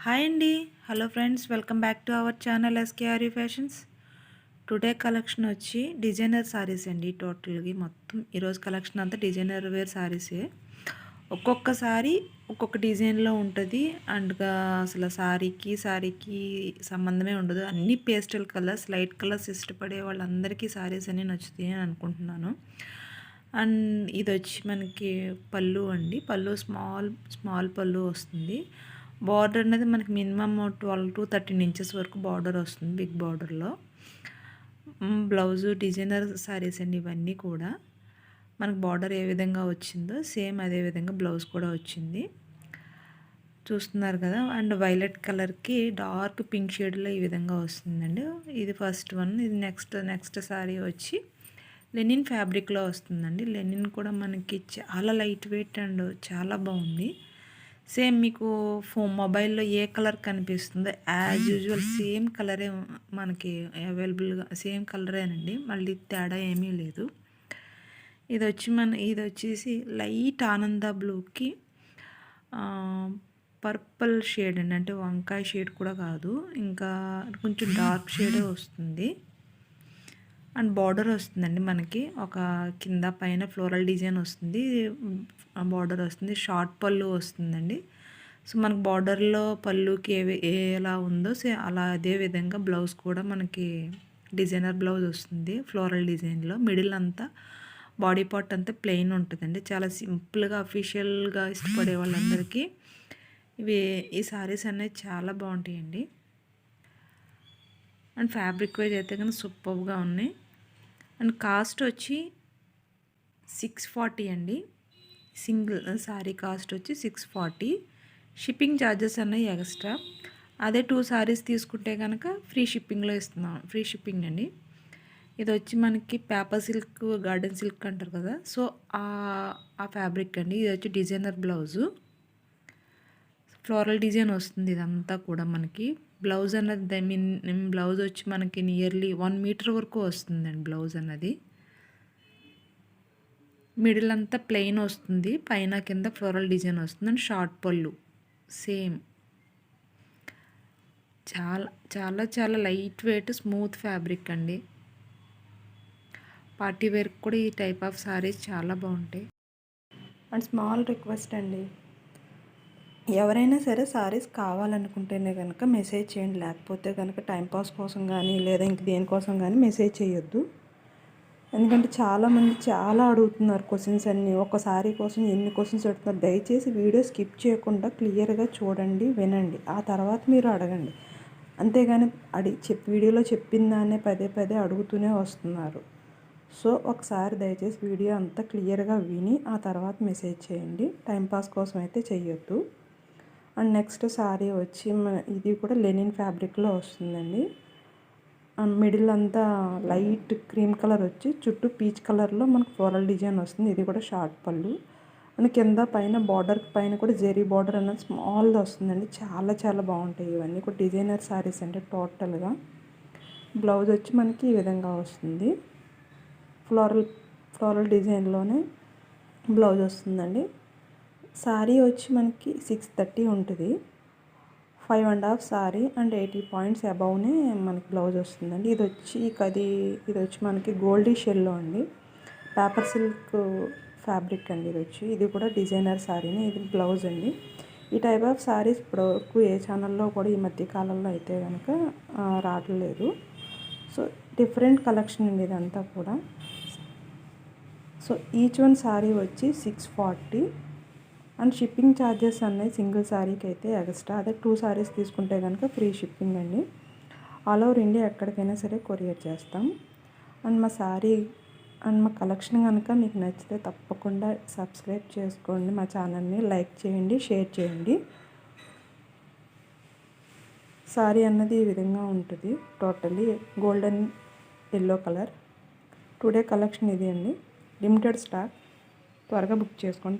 Hi అండి. Hello friends, welcome back to our channel SKRU fashions. Today collection వచ్చి designer saris అండి. టోటల్గా మొత్తం ఈరోజు కలెక్షన్ అంతా డిజైనర్ వేర్ సారీసే. ఒక్కొక్క సారీ ఒక్కొక్క డిజైన్లో ఉంటుంది. అండ్గా అసలు సారీకి సంబంధమే ఉండదు. అన్ని పేస్టల్ కలర్స్, లైట్ కలర్స్ ఇష్టపడే వాళ్ళందరికీ సారీస్ అన్నీ నచ్చుతాయి అని అనుకుంటున్నాను. అండ్ ఇది వచ్చి మనకి పళ్ళు అండి. పళ్ళు స్మాల్ పళ్ళు వస్తుంది. బార్డర్ అనేది మనకి మినిమమ్ 12 to 13 ఇంచెస్ వరకు బార్డర్ వస్తుంది, బిగ్ బార్డర్లో. బ్లౌజు డిజైనర్ సారీస్ అండి ఇవన్నీ కూడా. మనకు బార్డర్ ఏ విధంగా వచ్చిందో సేమ్ అదే విధంగా బ్లౌజ్ కూడా వచ్చింది, చూస్తున్నారు కదా. అండ్ వైలెట్ కలర్కి డార్క్ పింక్ షేడ్లో ఈ విధంగా వస్తుందండి. ఇది ఫస్ట్ వన్. ఇది నెక్స్ట్ సారీ వచ్చి లెనిన్ ఫ్యాబ్రిక్లో వస్తుందండి. లెనిన్ కూడా మనకి చాలా లైట్ వెయిట్ అండ్ చాలా బాగుంది. సేమ్ మీకు మొబైల్లో ఏ కలర్ కనిపిస్తుందో యాజ్ యూజువల్ సేమ్ కలరే మనకి అవైలబుల్గా, సేమ్ కలరేనండి, మళ్ళీ తేడా ఏమీ లేదు. ఇది వచ్చేసి లైట్ ఆనంద బ్లూకి పర్పుల్ షేడ్ అండి. అంటే వంకాయ షేడ్ కూడా కాదు, ఇంకా కొంచెం డార్క్ షేడే వస్తుంది. అండ్ బార్డర్ వస్తుందండి మనకి ఒక కింద పైన ఫ్లోరల్ డిజైన్ వస్తుంది, బార్డర్ వస్తుంది. షార్ట్ పళ్ళు వస్తుందండి. సో మనకు బార్డర్లో పళ్ళుకి ఎలా ఉందో అలా అదే విధంగా బ్లౌజ్ కూడా మనకి డిజైనర్ బ్లౌజ్ వస్తుంది ఫ్లోరల్ డిజైన్లో. మిడిల్ అంతా బాడీ పార్ట్ అంతా ప్లెయిన్ ఉంటుందండి. చాలా సింపుల్గా అఫీషియల్గా ఇష్టపడే వాళ్ళందరికీ ఈ సారీస్ అనేవి చాలా బాగుంటాయండి. అండ్ ఫ్యాబ్రిక్ వైజ్ అయితే కనుక సూపర్గా ఉన్నాయి. అండ్ కాస్ట్ వచ్చి 640 అండి. సింగిల్ సారీ కాస్ట్ వచ్చి 640. షిప్పింగ్ ఛార్జెస్ అన్నవి ఎక్స్ట్రా. అదే 2 సారీస్ తీసుకుంటే కనుక ఫ్రీ షిప్పింగ్లో ఇస్తున్నాం, ఫ్రీ షిప్పింగ్ అండి. ఇది వచ్చి మనకి పేపర్ సిల్క్, గార్డెన్ సిల్క్ అంటారు కదా, సో ఆ ఫ్యాబ్రిక్ అండి. ఇది వచ్చి డిజైనర్ బ్లౌజు, ఫ్లోరల్ డిజైన్ వస్తుంది ఇదంతా కూడా మనకి. బ్లౌజ్ అన్నది బ్లౌజ్ వచ్చి మనకి నియర్లీ 1 మీటర్ వరకు వస్తుందండి బ్లౌజ్ అన్నది. మిడిల్ అంతా ప్లెయిన్ వస్తుంది, పైన కింద ఫ్లోరల్ డిజైన్ వస్తుంది. అండ్ షార్ట్ పళ్ళు సేమ్. చాలా చాలా చాలా లైట్ వెయిట్ స్మూత్ ఫ్యాబ్రిక్ అండి. పార్టీ వేర్కి కూడా ఈ టైప్ ఆఫ్ సారీస్ చాలా బాగుంటాయి. అండ్ స్మాల్ రిక్వెస్ట్ అండి, ఎవరైనా సరే సారీస్ కావాలనుకుంటేనే కనుక మెసేజ్ చేయండి. లేకపోతే కనుక టైంపాస్ కోసం కానీ లేదా ఇంక దేనికోసం కానీ మెసేజ్ చేయొద్దు. ఎందుకంటే చాలామంది చాలా అడుగుతున్నారు క్వశ్చన్స్ అన్నీ. ఒక సారీ కోసం ఎన్ని క్వశ్చన్స్ అడుగుతున్నారు. దయచేసి వీడియో స్కిప్ చేయకుండా క్లియర్గా చూడండి, వినండి, ఆ తర్వాత మీరు అడగండి. అంతేగాని వీడియోలో చెప్పిన దాన్నే పదే పదే అడుగుతూనే వస్తున్నారు. సో ఒకసారి దయచేసి వీడియో అంతా క్లియర్గా విని ఆ తర్వాత మెసేజ్ చేయండి. టైంపాస్ కోసం అయితే చెయ్యొద్దు. అండ్ నెక్స్ట్ సారీ వచ్చి ఇది కూడా లెనిన్ ఫ్యాబ్రిక్లో వస్తుందండి. అండ్ మిడిల్ అంతా లైట్ క్రీమ్ కలర్ వచ్చి చుట్టూ పీచ్ కలర్లో మనకు ఫ్లోరల్ డిజైన్ వస్తుంది. ఇది కూడా షార్ట్ పళ్ళు. అండ్ కింద పైన బార్డర్ పైన కూడా జెరీ బార్డర్ అన్నది స్మాల్గా వస్తుందండి. చాలా చాలా బాగుంటాయి ఇవన్నీ కూడా డిజైనర్ సారీస్ అంటే టోటల్గా. బ్లౌజ్ వచ్చి మనకి ఈ విధంగా వస్తుంది, ఫ్లోరల్ డిజైన్లోనే బ్లౌజ్ వస్తుందండి. సారీ వచ్చి మనకి 630 ఉంటుంది. 5.5 సారీ అండ్ 80 పాయింట్స్ అబౌవ్నే మనకి బ్లౌజ్ వస్తుందండి. ఇది వచ్చి మనకి గోల్డీ షెల్లో అండి, పేపర్ సిల్క్ ఫ్యాబ్రిక్ అండి. ఇది కూడా డిజైనర్ సారీని. ఇది బ్లౌజ్ అండి. ఈ టైప్ ఆఫ్ సారీస్ ఇప్పటివరకు ఏ ఛానల్లో కూడా ఈ మధ్య కాలంలో అయితే కనుక రావట్లేదు. సో డిఫరెంట్ కలెక్షన్ అండి ఇదంతా కూడా. సో ఈచ్ వన్ సారీ వచ్చి 640. అండ్ షిప్పింగ్ ఛార్జెస్ అన్నీ సింగిల్ సారీకి అయితే ఎక్స్ట్రా. అదే 2 సారీస్ తీసుకుంటే కనుక ఫ్రీ షిప్పింగ్ అండి. ఆల్ ఓవర్ ఇండియా ఎక్కడికైనా సరే కొరియర్ చేస్తాం. అండ్ మా కలెక్షన్ కనుక మీకు నచ్చితే తప్పకుండా సబ్స్క్రైబ్ చేసుకోండి, మా ఛానల్ని లైక్ చేయండి, షేర్ చేయండి. సారీ అన్నది ఈ విధంగా ఉంటుంది, totally golden yellow colour. Today collection ఇది అండి. లిమిటెడ్ స్టాక్, త్వరగా బుక్ చేసుకోండి.